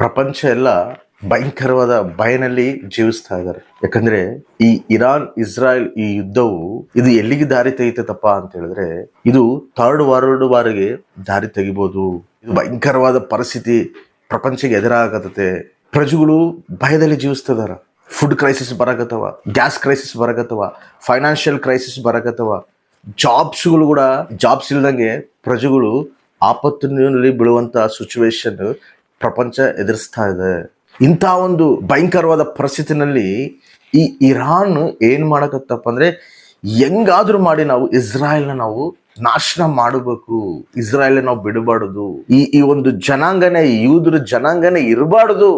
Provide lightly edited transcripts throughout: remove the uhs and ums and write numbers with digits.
ಪ್ರಪಂಚ ಎಲ್ಲ ಭಯಂಕರವಾದ ಭಯನಲ್ಲಿ ಜೀವಿಸ್ತಾ ಇದ್ದಾರೆ. ಯಾಕಂದ್ರೆ ಈ ಇರಾನ್ ಇಸ್ರಾಯೇಲ್ ಈ ಯುದ್ಧವು ಇದು ಎಲ್ಲಿಗೆ ದಾರಿ ತೆಗಿತೈತಪ್ಪ ಅಂತ ಹೇಳಿದ್ರೆ ಇದು ಥರ್ಡ್ ವರ್ಲ್ಡ್ ವಾರ್ಗೆ ದಾರಿ ತೆಗಿಬಹುದು. ಇದು ಭಯಂಕರವಾದ ಪರಿಸ್ಥಿತಿ ಪ್ರಪಂಚಕ್ಕೆ ಎದುರಾಗತ್ತೆ. ಪ್ರಜೆಗಳು ಭಯದಲ್ಲಿ ಜೀವಿಸ್ತಿದಾರ. ಫುಡ್ ಕ್ರೈಸಿಸ್ ಬರಕತ್ತವ, ಗ್ಯಾಸ್ ಕ್ರೈಸಿಸ್ ಬರಕತ್ತವ, ಫೈನಾನ್ಷಿಯಲ್ ಕ್ರೈಸಿಸ್ ಬರಕತ್ತವ. ಜಾಬ್ಸ್ಗಳು ಕೂಡ ಜಾಬ್ಸ್ ಇಲ್ದಂಗೆ ಪ್ರಜೆಗಳು ಆಪತ್ತಿನಲ್ಲಿ ಬೀಳುವಂತ ಸಿಚುವೇಶನ್ ಪ್ರಪಂಚ ಎದುರಿಸ್ತಾ ಇದೆ. ಇಂಥ ಒಂದು ಭಯಂಕರವಾದ ಪರಿಸ್ಥಿತಿನಲ್ಲಿ ಈ ಇರಾನ್ ಏನ್ ಮಾಡಕತ್ತಪ್ಪ ಅಂದ್ರೆ ಹೆಂಗಾದ್ರೂ ಮಾಡಿ ನಾವು ಇಸ್ರಾಯೇಲ್ನ ನಾವು ನಾಶನ ಮಾಡಬೇಕು, ಇಸ್ರಾಯೇಲ್ ನಾವು ಬಿಡಬಾರ್ದು, ಈ ಒಂದು ಜನಾಂಗನೇ ಯೂದ್ರ ಜನಾಂಗನೇ ಇರಬಾರ್ದು,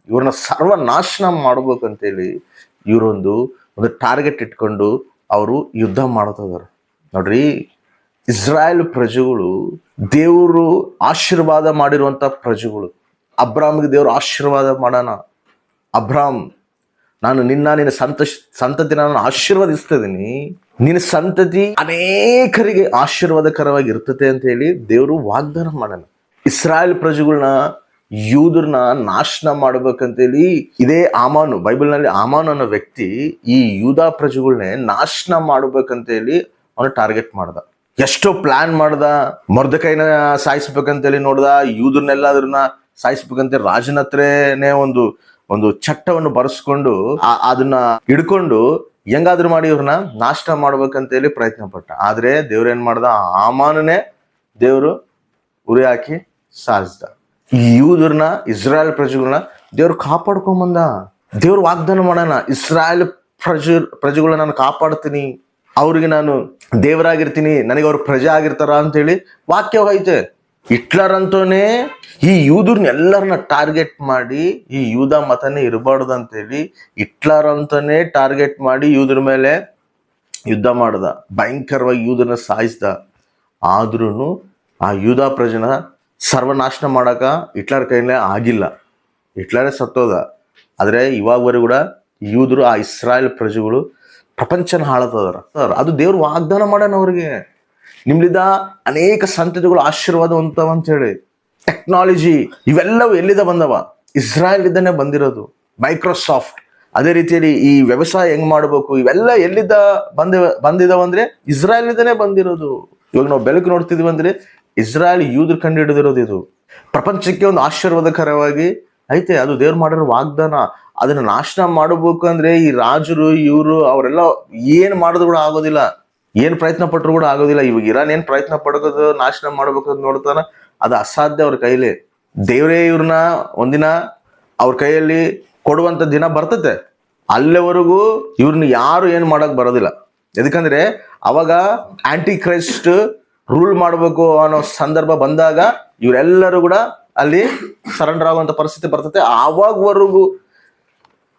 ಇವ್ರನ್ನ ಸರ್ವನಾಶನ ಮಾಡ್ಬೇಕಂತೇಳಿ ಇವರೊಂದು ಟಾರ್ಗೆಟ್ ಇಟ್ಕೊಂಡು ಅವರು ಯುದ್ಧ ಮಾಡ್ತಿದಾರೆ. ನೋಡ್ರಿ, ಇಸ್ರಾಯೇಲ್ ಪ್ರಜೆಗಳು ದೇವರು ಆಶೀರ್ವಾದ ಮಾಡಿರುವಂತ ಪ್ರಜೆಗಳು. ಅಬ್ರಾಮ್ಗೆ ದೇವರು ಆಶೀರ್ವಾದ ಮಾಡೋಣ, ಅಬ್ರಾಮ್ ನಾನು ನಿನ್ನ ಸಂತತಿ ನಾನು ಆಶೀರ್ವದಿಸ್ತಿದ್ದೀನಿ, ನಿನ್ನ ಸಂತತಿ ಅನೇಕರಿಗೆ ಆಶೀರ್ವಾದಕರವಾಗಿ ಇರ್ತದೆ ಅಂತ ಹೇಳಿ ದೇವರು ವಾಗ್ದಾನ ಮಾಡೋಣ. ಇಸ್ರಾಯೇಲ್ ಪ್ರಜೆಗಳನ್ನ ಯೂದರ್ನ ನಾಶನ ಮಾಡ್ಬೇಕಂತೇಳಿ ಇದೇ ಆಮಾನು, ಬೈಬಲ್ನಲ್ಲಿ ಆಮಾನು ಅನ್ನೋ ವ್ಯಕ್ತಿ ಈ ಯೂದಾ ಪ್ರಜೆಗಳನ್ನೇ ನಾಶನ ಮಾಡ್ಬೇಕಂತೇಳಿ ಅವನು ಟಾರ್ಗೆಟ್ ಮಾಡ್ದ. ಎಷ್ಟೋ ಪ್ಲಾನ್ ಮಾಡ್ದ. ಮೊರ್ದಕೈನ ಸಾಯಿಸ್ಬೇಕಂತೇಳಿ ನೋಡ್ದ, ಯೂದರ್ನೆಲ್ಲಾದ್ರನ್ನ ಸಾಯಿಸ್ಬೇಕಂತ ರಾಜನ ಹತ್ರನೇ ಒಂದು ಚಟ್ಟವನ್ನು ಬರೆಸ್ಕೊಂಡು ಅದನ್ನ ಹಿಡ್ಕೊಂಡು ಹೆಂಗಾದ್ರೂ ಮಾಡಿ ಇವ್ರನ್ನ ನಾಶ ಮಾಡ್ಬೇಕಂತೇಳಿ ಪ್ರಯತ್ನ ಪಟ್ಟ. ಆದ್ರೆ ದೇವ್ರ ಏನ್ ಮಾಡ್ದ, ಆಮಾನನೇ ದೇವ್ರು ಉರಿ ಹಾಕಿ ಸಾಯಿಸ್ದ. ಯೂದರ್ನ ಇಸ್ರಾಯೇಲ್ ಪ್ರಜೆಗಳನ್ನ ದೇವ್ರು ಕಾಪಾಡ್ಕೊಂಬಂದ. ದೇವ್ರು ವಾಗ್ದಾನ ಮಾಡೋಣ, ಇಸ್ರಾಯೇಲ್ ಪ್ರಜೆಗಳನ್ನ ನಾನು ಕಾಪಾಡ್ತೀನಿ, ಅವ್ರಿಗೆ ನಾನು ದೇವರಾಗಿರ್ತೀನಿ, ನನಗೆ ಅವ್ರ ಪ್ರಜೆ ಆಗಿರ್ತಾರ ಅಂತೇಳಿ ವಾಕ್ಯ ಐತೆ. ಹಿಟ್ಲರ್ ಅಂತೋನೇ ಈ ಯೂದರ್ನ ಎಲ್ಲರನ್ನ ಟಾರ್ಗೆಟ್ ಮಾಡಿ ಈ ಯೂದ ಮತನೇ ಇರಬಾರ್ದು ಅಂತೇಳಿ ಹಿಟ್ಲರ್ ಅಂತಾನೆ ಟಾರ್ಗೆಟ್ ಮಾಡಿ ಯೂದರ್ ಮೇಲೆ ಯುದ್ಧ ಮಾಡ್ದ, ಭಯಂಕರವಾಗಿ ಯೂದರ್ನ ಸಾಯಿಸ್ದ. ಆದ್ರೂ ಆ ಯೂದ ಪ್ರಜೆನ ಸರ್ವನಾಶನ ಮಾಡಕ ಹಿಟ್ಲರ್ ಕೈಲೇ ಆಗಿಲ್ಲ, ಹಿಟ್ಲರೇ ಸತ್ತೋದ. ಆದ್ರೆ ಇವಾಗವರೆಗೂ ಕೂಡ ಯೂದರು ಆ ಇಸ್ರಾಯೇಲ್ ಪ್ರಜೆಗಳು ಪ್ರಪಂಚನ ಹಾಳತದಾರ. ಅದು ದೇವ್ರು ವಾಗ್ದಾನ ಮಾಡೋಣ ಅವ್ರಿಗೆ, ನಿಮ್ಲಿಂದ ಅನೇಕ ಸಂತತಿಗಳು ಆಶೀರ್ವಾದವಂತವ ಅಂತ ಹೇಳಿ. ಟೆಕ್ನಾಲಜಿ ಇವೆಲ್ಲವೂ ಎಲ್ಲಿಂದ ಬಂದವ? ಇಸ್ರಾಯೇಲ್ ಇದ್ದಾನೆ ಬಂದಿರೋದು. ಮೈಕ್ರೋಸಾಫ್ಟ್, ಅದೇ ರೀತಿಯಲ್ಲಿ ಈ ವ್ಯವಸಾಯ ಹೆಂಗ್ ಮಾಡ್ಬೇಕು ಇವೆಲ್ಲ ಎಲ್ಲಿದ್ದ ಬಂದಿದಾವ ಅಂದ್ರೆ ಇಸ್ರಾಯೇಲ್ ಇದ್ದಾನೆ ಬಂದಿರೋದು. ಇವಾಗ ನಾವು ಬೆಳಕು ನೋಡ್ತಿದೀವಿ ಅಂದ್ರೆ ಇಸ್ರಾಯೇಲ್ ಯೂದ್ರ ಕಂಡು ಹಿಡಿದಿರೋದು. ಇದು ಪ್ರಪಂಚಕ್ಕೆ ಒಂದು ಆಶೀರ್ವಾದಕರವಾಗಿ ಐತೆ, ಅದು ದೇವ್ರು ಮಾಡಿರೋ ವಾಗ್ದಾನ. ಅದನ್ನ ನಾಶನ ಮಾಡಬೇಕು ಅಂದ್ರೆ ಈ ರಾಜರು ಇವರು ಅವರೆಲ್ಲ ಏನ್ ಮಾಡಿದ್ರು ಕೂಡ ಆಗೋದಿಲ್ಲ, ಏನ್ ಪ್ರಯತ್ನ ಪಟ್ಟರು ಕೂಡ ಆಗೋದಿಲ್ಲ. ಇವಾಗ ಇರಾನ್ ಏನ್ ಪ್ರಯತ್ನ ಪಡೋದು ನಾಶನ ಮಾಡ್ಬೇಕಂತ ನೋಡ್ತಾನ, ಅದು ಅಸಾಧ್ಯ ಅವ್ರ ಕೈಲಿ. ದೇವರೇ ಇವ್ರನ್ನ ಒಂದಿನ ಅವ್ರ ಕೈಯಲ್ಲಿ ಕೊಡುವಂತ ದಿನ ಬರ್ತತೆ. ಅಲ್ಲಿವರೆಗೂ ಇವ್ರನ್ನ ಯಾರು ಏನ್ ಮಾಡಕ್ ಬರೋದಿಲ್ಲ. ಯಾಕಂದ್ರೆ ಅವಾಗ ಆಂಟಿ ಕ್ರೈಸ್ಟ್ ರೂಲ್ ಮಾಡ್ಬೇಕು ಅನ್ನೋ ಸಂದರ್ಭ ಬಂದಾಗ ಇವರೆಲ್ಲರೂ ಕೂಡ ಅಲ್ಲಿ ಸರೆಂಡರ್ ಆಗುವಂತ ಪರಿಸ್ಥಿತಿ ಬರ್ತತೆ. ಆವಾಗವರೆಗೂ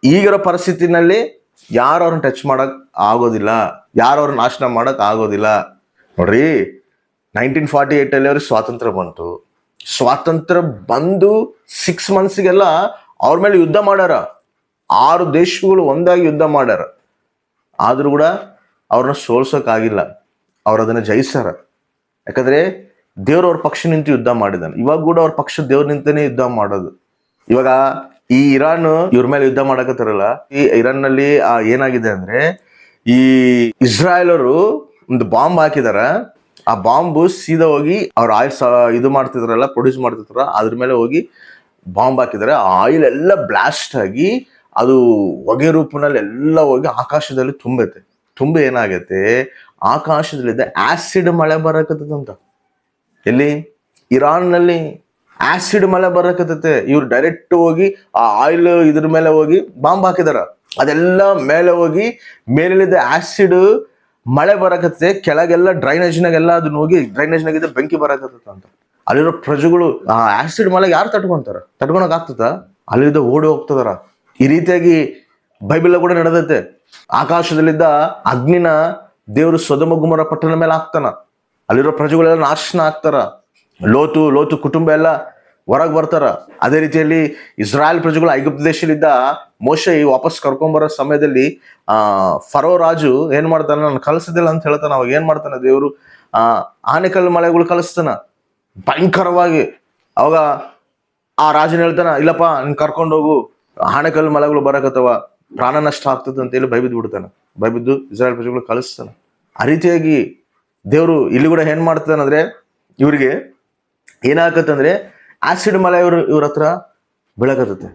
ಈಗಿರೋ ಪರಿಸ್ಥಿತಿನಲ್ಲಿ ಯಾರು ಅವ್ರನ್ನ ಟಚ್ ಮಾಡಕ್ ಆಗೋದಿಲ್ಲ, ಯಾರು ಅವ್ರನ್ನ ನಾಶನ ಮಾಡಕ್ ಆಗೋದಿಲ್ಲ. ನೋಡ್ರಿ, 1948 ಅವ್ರಿಗೆ ಸ್ವಾತಂತ್ರ್ಯ ಬಂತು. ಸ್ವಾತಂತ್ರ್ಯ ಬಂದು 6 ಮಂತ್ಸ್ಗೆಲ್ಲ ಅವ್ರ ಮೇಲೆ ಯುದ್ಧ ಮಾಡ್ಯಾರ. 6 ದೇಶಗಳು ಒಂದಾಗಿ ಯುದ್ಧ ಮಾಡ್ಯಾರ. ಆದ್ರೂ ಕೂಡ ಅವ್ರನ್ನ ಸೋಲ್ಸೋಕ್ ಆಗಿಲ್ಲ, ಅವ್ರ ಅದನ್ನ ಜಯಿಸ್ಯಾರ. ಯಾಕಂದ್ರೆ ದೇವ್ರ ಅವ್ರ ಪಕ್ಷ ನಿಂತು ಯುದ್ಧ ಮಾಡಿದಾನೆ. ಇವಾಗ ಕೂಡ ಅವ್ರ ಪಕ್ಷ ದೇವ್ರ ನಿಂತಾನೆ ಯುದ್ಧ ಮಾಡೋದು. ಇವಾಗ ಈ ಇರಾನ್ ಇವ್ರ ಮೇಲೆ ಯುದ್ಧ ಮಾಡಕತ್ತಾರಲ್ಲ, ಈ ಇರಾನ್ ನಲ್ಲಿ ಏನಾಗಿದೆ ಅಂದ್ರೆ ಈ ಇಸ್ರಾಯೇಲ್ ಅವರು ಒಂದು ಬಾಂಬ್ ಹಾಕಿದಾರ. ಆ ಬಾಂಬ್ ಸೀದಾ ಹೋಗಿ ಅವ್ರ ಆಯಿಲ್ ಇದು ಮಾಡ್ತಿದ್ರಲ್ಲ, ಪ್ರೊಡ್ಯೂಸ್ ಮಾಡ್ತಿದ್ರ, ಅದ್ರ ಮೇಲೆ ಹೋಗಿ ಬಾಂಬ್ ಹಾಕಿದಾರೆ. ಆ ಆಯಿಲ್ ಎಲ್ಲ ಬ್ಲಾಸ್ಟ್ ಆಗಿ ಅದು ಹೊಗೆ ರೂಪನಲ್ಲಿ ಎಲ್ಲ ಹೋಗಿ ಆಕಾಶದಲ್ಲಿ ತುಂಬೈತೆ. ತುಂಬ ಏನಾಗೈತೆ, ಆಕಾಶದಲ್ಲಿದ್ದ ಆಸಿಡ್ ಮಳೆ ಬರಕತ್ತದಂತ. ಎಲ್ಲಿ? ಇರಾನ್ ನಲ್ಲಿ ಆಸಿಡ್ ಮಳೆ ಬರಕತ್ತೈತೆ. ಇವ್ರು ಡೈರೆಕ್ಟ್ ಹೋಗಿ ಆ ಆಯಿಲ್ ಇದ್ರ ಮೇಲೆ ಹೋಗಿ ಬಾಂಬ್ ಹಾಕಿದಾರ. ಅದೆಲ್ಲ ಮೇಲೆ ಹೋಗಿ ಮೇಲಿದ್ದ ಆಸಿಡ್ ಮಳೆ ಬರಕತ್ತೆ, ಕೆಳಗೆಲ್ಲ ಡ್ರೈನೇಜ್ನಾಗೆಲ್ಲ ಅದನ್ನ ಹೋಗಿ ಡ್ರೈನೇಜ್ನಾಗಿದ್ದ ಬೆಂಕಿ ಬರಕತ್ತ ಅಂತ. ಅಲ್ಲಿರೋ ಪ್ರಜೆಗಳು ಆ ಆಸಿಡ್ ಮಳೆಗೆ ಯಾರು ತಡ್ಕೊಳಕ್ ಆಗ್ತದ? ಅಲ್ಲಿದ್ದ ಓಡಿ ಹೋಗ್ತದಾರ. ಈ ರೀತಿಯಾಗಿ ಬೈಬಲ್ ಕೂಡ ನಡೆದೈತೆ. ಆಕಾಶದಲ್ಲಿದ್ದ ಅಗ್ನಿನ ದೇವರು ಸೊದೋಮ ಗೊಮೋರ ಪಟ್ಟಣ ಮೇಲೆ ಹಾಕ್ತಾನ. ಅಲ್ಲಿರೋ ಪ್ರಜೆಗಳೆಲ್ಲ ನಾಶನ ಆಗ್ತಾರ. ಲೋತು ಕುಟುಂಬ ಎಲ್ಲ ಹೊರಗೆ ಬರ್ತಾರ. ಅದೇ ರೀತಿಯಲ್ಲಿ ಇಸ್ರಾಯೇಲ್ ಪ್ರಜೆಗಳು ಐಗುಪ್ತ ದೇಶದಲ್ಲಿದ್ದ ಮೋಶೆ ವಾಪಸ್ ಕರ್ಕೊಂಬರೋ ಸಮಯದಲ್ಲಿ ಫರೋ ರಾಜು ಏನ್ ಮಾಡ್ತಾನ, ನಾನು ಕಳಿಸದಿಲ್ಲ ಅಂತ ಹೇಳ್ತಾನ. ಅವಾಗ ಏನ್ ಮಾಡ್ತಾನ ದೇವರು, ಆನೆಕಲ್ಲು ಮಳೆಗಳು ಕಳಿಸ್ತಾನ ಭಯಂಕರವಾಗಿ. ಅವಾಗ ಆ ರಾಜನ ಹೇಳ್ತಾನ, ಇಲ್ಲಪ್ಪ ನೀನ್ ಕರ್ಕೊಂಡು ಹೋಗು, ಆಣೆಕಲ್ಲು ಮಳೆಗಳು ಬರಕತ್ತವ, ಪ್ರಾಣ ನಷ್ಟ ಆಗ್ತದೆ ಅಂತೇಳಿ ಭಯಬಿದ್ದು ಬಿಡ್ತಾನ. ಭಯಬಿದ್ದು ಇಸ್ರಾಯೇಲ್ ಪ್ರಜೆಗಳು ಕಳಿಸ್ತಾನ. ಆ ರೀತಿಯಾಗಿ ದೇವರು ಇಲ್ಲಿ ಕೂಡ ಏನ್ ಮಾಡ್ತಾನಂದ್ರೆ, ಇವ್ರಿಗೆ ಏನಾಗತ್ತಂದ್ರೆ ಆಸಿಡ್ ಮಳೆ ಇವ್ರ ಹತ್ರ ಬೆಳಕತ್ತತೆ.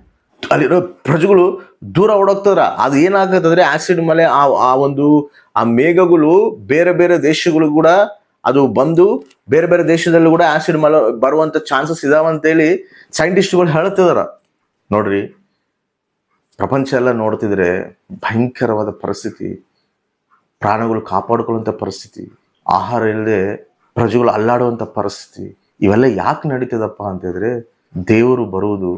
ಅಲ್ಲಿರೋ ಪ್ರಜೆಗಳು ದೂರ ಓಡೋಗ್ತಾರ. ಅದು ಏನಾಗತ್ತಂದ್ರೆ ಆಸಿಡ್ ಮಳೆ, ಆ ಮೇಘಗಳು ಬೇರೆ ಬೇರೆ ದೇಶಗಳು ಕೂಡ ಅದು ಬಂದು ಬೇರೆ ಬೇರೆ ದೇಶದಲ್ಲೂ ಕೂಡ ಆಸಿಡ್ ಮಳೆ ಬರುವಂತ ಚಾನ್ಸಸ್ ಇದಾವಂತೇಳಿ ಸೈಂಟಿಸ್ಟ್ಗಳು ಹೇಳ್ತಿದಾರ. ನೋಡ್ರಿ, ಪ್ರಪಂಚ ಎಲ್ಲ ನೋಡ್ತಿದ್ರೆ ಭಯಂಕರವಾದ ಪರಿಸ್ಥಿತಿ, ಪ್ರಾಣಗಳು ಕಾಪಾಡ್ಕೊಳ್ಳುವಂಥ ಪರಿಸ್ಥಿತಿ, ಆಹಾರ ಇಲ್ಲದೆ ಪ್ರಜೆಗಳು ಅಲ್ಲಾಡುವಂಥ ಪರಿಸ್ಥಿತಿ, ಇವೆಲ್ಲ ಯಾಕೆ ನಡೀತದಪ್ಪ ಅಂತ ಹೇಳಿದ್ರೆ ದೇವರು ಬರುವುದು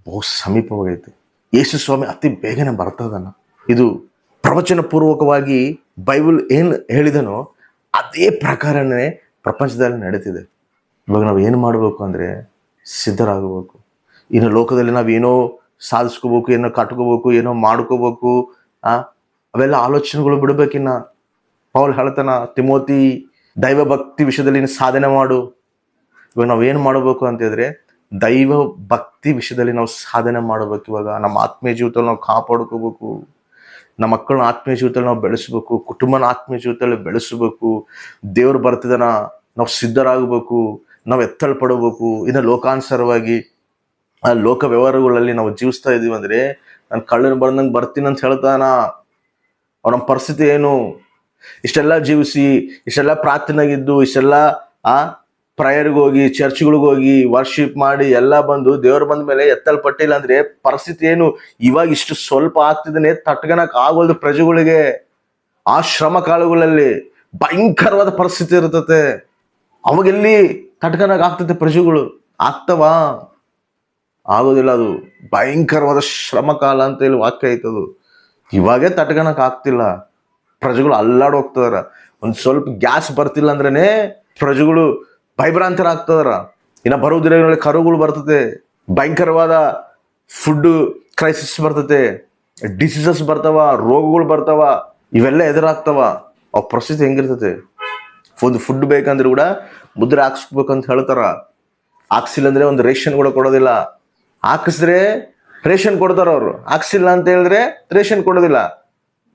ಬಹು ಸಮೀಪವಾಗೈತೆ. ಯೇಸು ಸ್ವಾಮಿ ಅತಿ ಬೇಗನೆ ಬರ್ತದನ. ಇದು ಪ್ರವಚನ ಪೂರ್ವಕವಾಗಿ ಬೈಬಲ್ ಏನು ಹೇಳಿದನೋ ಅದೇ ಪ್ರಕಾರನೇ ಪ್ರಪಂಚದಲ್ಲಿ ನಡೀತಿದೆ. ಇವಾಗ ನಾವು ಏನು ಮಾಡಬೇಕು ಅಂದರೆ ಸಿದ್ಧರಾಗಬೇಕು. ಇನ್ನು ಲೋಕದಲ್ಲಿ ನಾವೇನೋ ಸಾಧಿಸ್ಕೋಬೇಕು, ಏನೋ ಕಟ್ಕೋಬೇಕು, ಏನೋ ಮಾಡ್ಕೋಬೇಕು, ಅವೆಲ್ಲ ಆಲೋಚನೆಗಳು ಬಿಡಬೇಕಿನ್ನ. ಪೌಲ್ ಹೇಳ್ತಾನ, ತಿಮೋತಿ ದೈವ ಭಕ್ತಿ ವಿಷಯದಲ್ಲಿ ಸಾಧನೆ ಮಾಡು. ಇವಾಗ ನಾವೇನು ಮಾಡಬೇಕು ಅಂತ ಹೇಳಿದ್ರೆ ದೈವ ಭಕ್ತಿ ವಿಷಯದಲ್ಲಿ ನಾವು ಸಾಧನೆ ಮಾಡಬೇಕು. ಇವಾಗ ನಮ್ಮ ಆತ್ಮೀಯ ಜೀವಿತದಲ್ಲಿ ನಾವು ಕಾಪಾಡ್ಕೋಬೇಕು, ನಮ್ಮ ಮಕ್ಕಳನ್ನ ಆತ್ಮೀಯ ಜೀವಿತದಲ್ಲಿ ನಾವು ಬೆಳೆಸ್ಬೇಕು, ಕುಟುಂಬನ ಆತ್ಮೀಯ ಜೀವಿತದಲ್ಲಿ ಬೆಳೆಸಬೇಕು. ದೇವ್ರು ಬರ್ತಿದಾನ, ನಾವು ಸಿದ್ಧರಾಗಬೇಕು, ನಾವು ಎತ್ತಲ್ಪಡಬೇಕು. ಇನ್ನು ಲೋಕಾನುಸಾರವಾಗಿ ಆ ಲೋಕ ವ್ಯವಹಾರಗಳಲ್ಲಿ ನಾವು ಜೀವಿಸ್ತಾ ಇದೀವಿ ಅಂದ್ರೆ, ನಾನು ಕಳ್ಳನ ಬಂದಂಗೆ ಬರ್ತೀನಿ ಅಂತ ಹೇಳ್ತಾನ. ನಮ್ಮ ಪರಿಸ್ಥಿತಿ ಏನು? ಇಷ್ಟೆಲ್ಲ ಜೀವಿಸಿ, ಇಷ್ಟೆಲ್ಲ ಪ್ರಾರ್ಥನೆಗಿದ್ದು, ಇಷ್ಟೆಲ್ಲ ಪ್ರಯರ್ಗೆ ಹೋಗಿ, ಚರ್ಚ್ಗಳಿಗೆ ಹೋಗಿ ವರ್ಷಿಪ್ ಮಾಡಿ ಎಲ್ಲ ಬಂದು ದೇವ್ರು ಬಂದ ಮೇಲೆ ಎತ್ತಲ್ಪಟ್ಟಿಲ್ಲ ಅಂದ್ರೆ ಪರಿಸ್ಥಿತಿ ಏನು? ಇವಾಗ ಇಷ್ಟು ಸ್ವಲ್ಪ ಆಗ್ತಿದ್ದಾನೆ, ತಟ್ಕನಕ್ ಆಗೋದು ಪ್ರಜೆಗಳಿಗೆ. ಆ ಶ್ರಮ ಕಾಲಗಳಲ್ಲಿ ಭಯಂಕರವಾದ ಪರಿಸ್ಥಿತಿ ಇರ್ತತೆ. ಅವಾಗೆಲ್ಲಿ ತಟ್ಕನಕ್ ಆಗ್ತದೆ ಪ್ರಜೆಗಳು? ಆಗ್ತವಾ? ಆಗೋದಿಲ್ಲ. ಅದು ಭಯಂಕರವಾದ ಶ್ರಮ ಕಾಲ ಅಂತ ಹೇಳಿ ವಾಕ್ಯ ಐತದು. ಇವಾಗೇ ತಟ್ಕನಕ್ ಆಗ್ತಿಲ್ಲ, ಪ್ರಜೆಗಳು ಅಲ್ಲಾಡ್ ಹೋಗ್ತದಾರ. ಒಂದ್ ಸ್ವಲ್ಪ ಗ್ಯಾಸ್ ಬರ್ತಿಲ್ಲ ಅಂದ್ರೇನೆ ಪ್ರಜೆಗಳು ಭಯಭ್ರಾಂತರಾಗ್ತದಾರ. ಇನ್ನ ಬರೋ ದಿನಗಳಲ್ಲಿ ಕರುಗಳು ಬರ್ತದೆ, ಭಯಂಕರವಾದ ಫುಡ್ ಕ್ರೈಸಿಸ್ ಬರ್ತದೆ, ಡಿಸೀಸಸ್ ಬರ್ತಾವ, ರೋಗಗಳು ಬರ್ತಾವ, ಇವೆಲ್ಲ ಎದುರಾಗ್ತಾವ. ಅವ್ ಪರಿಸ್ಥಿತಿ ಹೆಂಗಿರ್ತದೆ? ಒಂದು ಫುಡ್ ಬೇಕಂದ್ರೆ ಕೂಡ ಮುದ್ರೆ ಹಾಕ್ಸ್ಬೇಕಂತ ಹೇಳ್ತಾರ. ಹಾಕ್ಸಿಲ್ಲ ಅಂದ್ರೆ ಒಂದು ರೇಷನ್ ಕೂಡ ಕೊಡೋದಿಲ್ಲ. ಹಾಕಿಸಿದ್ರೆ ರೇಷನ್ ಕೊಡ್ತಾರ ಅವರು, ಹಾಕ್ಸಿಲ್ಲ ಅಂತ ಹೇಳಿದ್ರೆ ರೇಷನ್ ಕೊಡೋದಿಲ್ಲ.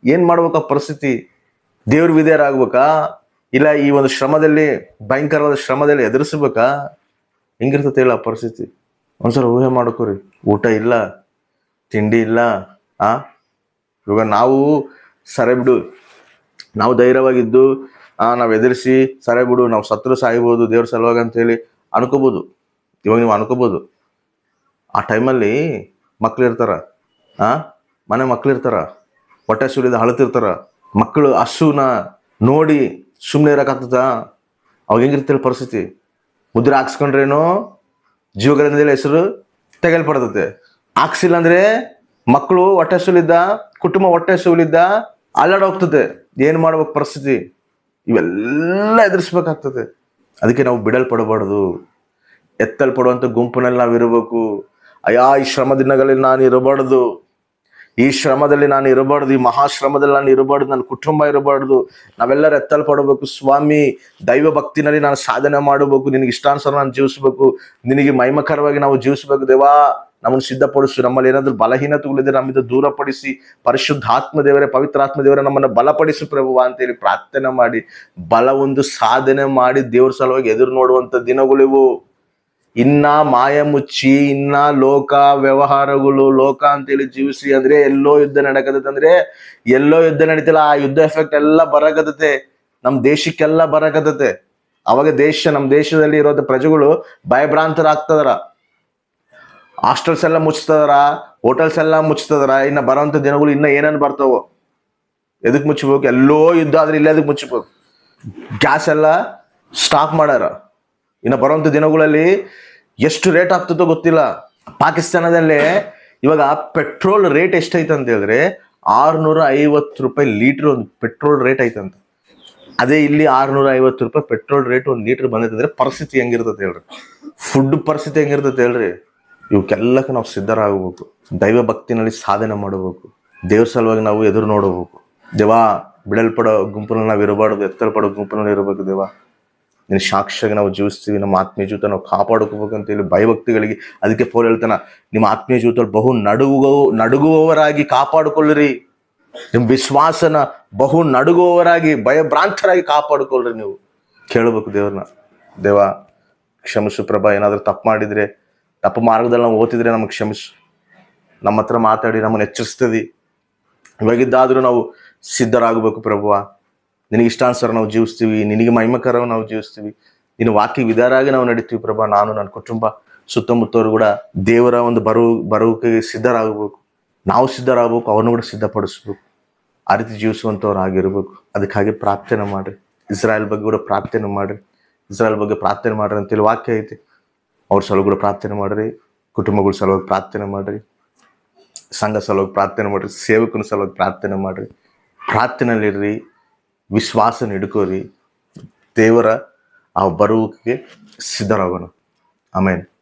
ಏನ್ ಮಾಡ್ಬೇಕ ಪರಿಸ್ಥಿತಿ? ದೇವ್ರ ವಿಧೇಯರಾಗ್ಬೇಕಾ? ಇಲ್ಲ ಈ ಒಂದು ಶ್ರಮದಲ್ಲಿ, ಭಯಂಕರವಾದ ಶ್ರಮದಲ್ಲಿ ಎದುರಿಸ್ಬೇಕಾ? ಹೆಂಗಿರ್ತದೆ ಹೇಳ ಪರಿಸ್ಥಿತಿ? ಒಂದ್ಸಲ ಊಹೆ ಮಾಡ್ಕೋರಿ. ಊಟ ಇಲ್ಲ, ತಿಂಡಿ ಇಲ್ಲ. ಇವಾಗ ನಾವು ಸರಿ ಬಿಡು, ನಾವು ಧೈರ್ಯವಾಗಿದ್ದು ನಾವು ಎದುರಿಸಿ ಸರಿ ಬಿಡು, ನಾವು ಸತ್ರು ಸಾಯ್ಬೋದು ದೇವ್ರ ಸಲುವಾಗಿ ಅಂತ ಹೇಳಿ ಅನ್ಕೋಬೋದು. ಇವಾಗ ನೀವು ಅನ್ಕೋಬೋದು. ಆ ಟೈಮಲ್ಲಿ ಮಕ್ಳು ಇರ್ತಾರ, ಮನೆ ಮಕ್ಳು ಇರ್ತಾರ, ಹೊಟ್ಟೆ ಸುಲಿದ ಅಳ್ತಿರ್ತಾರ. ಮಕ್ಕಳು ಹಸುನ ನೋಡಿ ಸುಮ್ಮನೆ ಇರೋಕ್ಕಾಗ್ತದ? ಅವಾಗ ಹೆಂಗಿರ್ತೇಳಿ ಪರಿಸ್ಥಿತಿ? ಮುದ್ರೆ ಹಾಕ್ಸ್ಕೊಂಡ್ರೇನೋ ಜೀವಗಲದಲ್ಲಿ ಹೆಸರು ತೆಗೆಲ್ಪಡ್ತತೆ. ಹಾಕ್ಸಿಲ್ಲ ಅಂದ್ರೆ ಮಕ್ಕಳು ಹೊಟ್ಟೆ ಸುಲಿದ್ದ, ಕುಟುಂಬ ಹೊಟ್ಟೆ ಸುಲಿದ್ದ ಅಲ್ಲಾಡ್ ಹೋಗ್ತದೆ. ಏನ್ ಮಾಡ್ಬೇಕು ಪರಿಸ್ಥಿತಿ? ಇವೆಲ್ಲ ಎದುರಿಸ್ಬೇಕಾಗ್ತದೆ. ಅದಕ್ಕೆ ನಾವು ಬಿಡಲ್ಪಡಬಾರ್ದು, ಎತ್ತಲ್ಪಡುವಂಥ ಗುಂಪಿನಲ್ಲಿ ನಾವು ಇರಬೇಕು. ಈ ಶ್ರಮ ದಿನಗಳಲ್ಲಿ ನಾನು ಇರಬಾರ್ದು, ಈ ಶ್ರಮದಲ್ಲಿ ನಾನು ಇರಬಾರ್ದು, ಈ ಮಹಾಶ್ರಮದಲ್ಲಿ ನಾನು ಇರಬಾರ್ದು, ನನ್ನ ಕುಟುಂಬ ಇರಬಾರ್ದು. ನಾವೆಲ್ಲರೂ ಎತ್ತಲ್ಪಡಬೇಕು. ಸ್ವಾಮಿ, ದೈವ ಭಕ್ತಿನಲ್ಲಿ ನಾನು ಸಾಧನೆ ಮಾಡಬೇಕು, ನಿನಗೆ ಇಷ್ಟಾನುಸಾರ ನಾನು ಜೀವಿಸ್ಬೇಕು, ನಿನಗೆ ಮಹಿಮಕರವಾಗಿ ನಾವು ಜೀವಿಸ್ಬೇಕು. ದೇವಾ, ನಮ್ಮನ್ನು ಸಿದ್ಧಪಡಿಸು. ನಮ್ಮಲ್ಲಿ ಏನಾದರೂ ಬಲಹೀನತೆಗಳಿದ್ರೆ ನಮ್ಮಿಂದ ದೂರಪಡಿಸಿ, ಪರಿಶುದ್ಧಾತ್ಮ ದೇವರೇ, ಪವಿತ್ರಾತ್ಮ ದೇವರೇ, ನಮ್ಮನ್ನು ಬಲಪಡಿಸು ಪ್ರಭುವ ಅಂತೇಳಿ ಪ್ರಾರ್ಥನೆ ಮಾಡಿ ಬಲವೊಂದು ಸಾಧನೆ ಮಾಡಿ ದೇವ್ರ ಸಲುವಾಗಿ ಎದುರು ನೋಡುವಂಥ ದಿನಗಳಿವು. ಇನ್ನ ಮಾಯ ಮುಚ್ಚಿ, ಇನ್ನ ಲೋಕ ವ್ಯವಹಾರಗಳು, ಲೋಕ ಅಂತೇಳಿ ಜೀವಿಸಿ ಅಂದ್ರೆ ಎಲ್ಲೋ ಯುದ್ಧ ನಡಕತೈತೆ ಅಂದ್ರೆ ಎಲ್ಲೋ ಯುದ್ಧ ನಡೀತಿಲ್ಲ. ಆ ಯುದ್ಧ ಎಫೆಕ್ಟ್ ಎಲ್ಲ ಬರಕತೈತೆ, ನಮ್ ದೇಶಕ್ಕೆಲ್ಲ ಬರಕತೈತೆ. ಅವಾಗ ನಮ್ಮ ದೇಶದಲ್ಲಿ ಇರೋ ಪ್ರಜೆಗಳು ಭಯಭ್ರಾಂತರಾಗ್ತದಾರ. ಹಾಸ್ಟೆಲ್ಸ್ ಎಲ್ಲ ಮುಚ್ತದಾರ, ಹೋಟೆಲ್ಸ್ ಎಲ್ಲ ಮುಚ್ತದಾರ. ಇನ್ನ ಬರೋಂಥ ದಿನಗಳು ಇನ್ನ ಏನೇನು ಬರ್ತಾವೋ. ಎದಕ್ ಮುಚ್ಚಬೇಕು? ಎಲ್ಲೋ ಯುದ್ಧ ಆದ್ರೆ ಇಲ್ಲೇ ಅದಕ್ಕೆ ಮುಚ್ಚಬೇಕು. ಗ್ಯಾಸ್ ಎಲ್ಲ ಸ್ಟಾಪ್ ಮಾಡ್ಯಾರ. ಇನ್ನು ಬರುವಂಥ ದಿನಗಳಲ್ಲಿ ಎಷ್ಟು ರೇಟ್ ಆಗ್ತದೋ ಗೊತ್ತಿಲ್ಲ. ಪಾಕಿಸ್ತಾನದಲ್ಲೇ ಇವಾಗ ಪೆಟ್ರೋಲ್ ರೇಟ್ ಎಷ್ಟೈತೆ ಅಂತ ಹೇಳಿದ್ರೆ 650 ರೂಪಾಯಿ ಲೀಟ್ರ್ ಒಂದು ಪೆಟ್ರೋಲ್ ರೇಟ್ ಐತಂತ. ಅದೇ ಇಲ್ಲಿ 650 ರೂಪಾಯಿ ಪೆಟ್ರೋಲ್ ರೇಟ್ ಒಂದು ಲೀಟ್ರ್ ಬಂದೈತಂದ್ರೆ ಪರಿಸ್ಥಿತಿ ಹೆಂಗಿರ್ತದೆ ಹೇಳ್ರಿ? ಫುಡ್ ಪರಿಸ್ಥಿತಿ ಹೆಂಗಿರ್ತದೆ ಹೇಳ್ರಿ? ಇವಕ್ಕೆಲ್ಲಕ್ಕೆ ನಾವು ಸಿದ್ಧರಾಗಬೇಕು. ದೈವ ಭಕ್ತಿನಲ್ಲಿ ಸಾಧನೆ ಮಾಡಬೇಕು. ದೇವ್ರ ಸಲುವಾಗಿ ನಾವು ಎದುರು ನೋಡಬೇಕು. ದೇವಾ, ಬಿಡಲ್ಪಡೋ ಗುಂಪಿನಲ್ಲಿ ನಾವು ಇರಬಾರ್ದು, ಎತ್ತಲ್ಪಡೋ ಗುಂಪಿನಲ್ಲಿ ಇರಬೇಕು. ದೇವಾ, ನಿನ್ನ ಸಾಕ್ಷಿಯಾಗಿ ನಾವು ಜೀವಿಸ್ತೀವಿ. ನಮ್ಮ ಆತ್ಮೀಯ ಜೀವಿತ ನಾವು ಕಾಪಾಡ್ಕೋಬೇಕು ಅಂತೇಳಿ ಭಯಭಕ್ತಿಗಳಿಗೆ, ಅದಕ್ಕೆ ಪೌಲ್ ಹೇಳ್ತಾನ, ನಿಮ್ಮ ಆತ್ಮೀಯ ಜೀವಿತ ಬಹು ನಡುಗುವವರಾಗಿ ಕಾಪಾಡಿಕೊಳ್ಳ್ರಿ. ನಿಮ್ಮ ವಿಶ್ವಾಸನ ಬಹು ನಡುಗುವವರಾಗಿ ಭಯಭ್ರಾಂತರಾಗಿ ಕಾಪಾಡಿಕೊಳ್ಳ್ರಿ. ನೀವು ಕೇಳಬೇಕು ದೇವ್ರನ್ನ, ದೇವ ಕ್ಷಮಿಸು ಪ್ರಭಾ, ಏನಾದರೂ ತಪ್ಪು ಮಾಡಿದರೆ, ತಪ್ಪು ಮಾರ್ಗದಲ್ಲಿ ನಾವು ಓದ್ತಿದ್ರೆ ನಮಗೆ ಕ್ಷಮಿಸು. ನಮ್ಮ ಹತ್ರ ಮಾತಾಡಿ ನಮ್ಮನ್ನು ಎಚ್ಚರಿಸ್ತದೆ. ಇವಾಗಿದ್ದಾದರೂ ನಾವು ಸಿದ್ಧರಾಗಬೇಕು ಪ್ರಭುವ. ನಿನಗೆ ಇಷ್ಟಾನುಸಾರ ನಾವು ಜೀವಿಸ್ತೀವಿ, ನಿನಗೆ ಮಹಿಮಕರವಾಗಿ ನಾವು ಜೀವಿಸ್ತೀವಿ, ನಿನ್ನ ವಾಕ್ಯ ವಿಧಾರಾಗಿ ನಾವು ನಡೀತೀವಿ ಪ್ರಭಾ. ನಾನು, ನನ್ನ ಕುಟುಂಬ, ಸುತ್ತಮುತ್ತವರು ಕೂಡ ದೇವರ ಒಂದು ಬರುವಿಕೆಗೆ ಸಿದ್ಧರಾಗಬೇಕು. ನಾವು ಸಿದ್ಧರಾಗಬೇಕು, ಅವ್ರನ್ನ ಕೂಡ ಸಿದ್ಧಪಡಿಸ್ಬೇಕು. ಆ ರೀತಿ ಜೀವಿಸುವಂಥವ್ರು ಆಗಿರ್ಬೇಕು. ಅದಕ್ಕಾಗಿ ಪ್ರಾರ್ಥನೆ ಮಾಡಿರಿ. ಇಸ್ರಾಯೇಲ್ ಬಗ್ಗೆ ಕೂಡ ಪ್ರಾರ್ಥನೆ ಮಾಡಿರಿ. ಇಸ್ರಾಯೇಲ್ ಬಗ್ಗೆ ಪ್ರಾರ್ಥನೆ ಮಾಡ್ರಿ ಅಂತೇಳಿ ವಾಕ್ಯ ಐತಿ. ಅವ್ರ ಸಲುವಾಗಿ ಕೂಡ ಪ್ರಾರ್ಥನೆ ಮಾಡಿರಿ. ಕುಟುಂಬಗಳ ಸಲುವಾಗಿ ಪ್ರಾರ್ಥನೆ ಮಾಡಿರಿ. ಸಂಘ ಸಲುವಾಗಿ ಪ್ರಾರ್ಥನೆ ಮಾಡಿರಿ. ಸೇವಕನ ಸಲುವಾಗಿ ಪ್ರಾರ್ಥನೆ ಮಾಡಿರಿ. ಪ್ರಾರ್ಥನೆಯಲ್ಲಿರ್ರಿ, ವಿಶ್ವಾಸನ ಹಿಡ್ಕೋರಿ. ದೇವರ ಆ ಬರುವಿಕೆಗೆ ಸಿದ್ಧರಾಗೋಣ. ಆಮೇಲೆ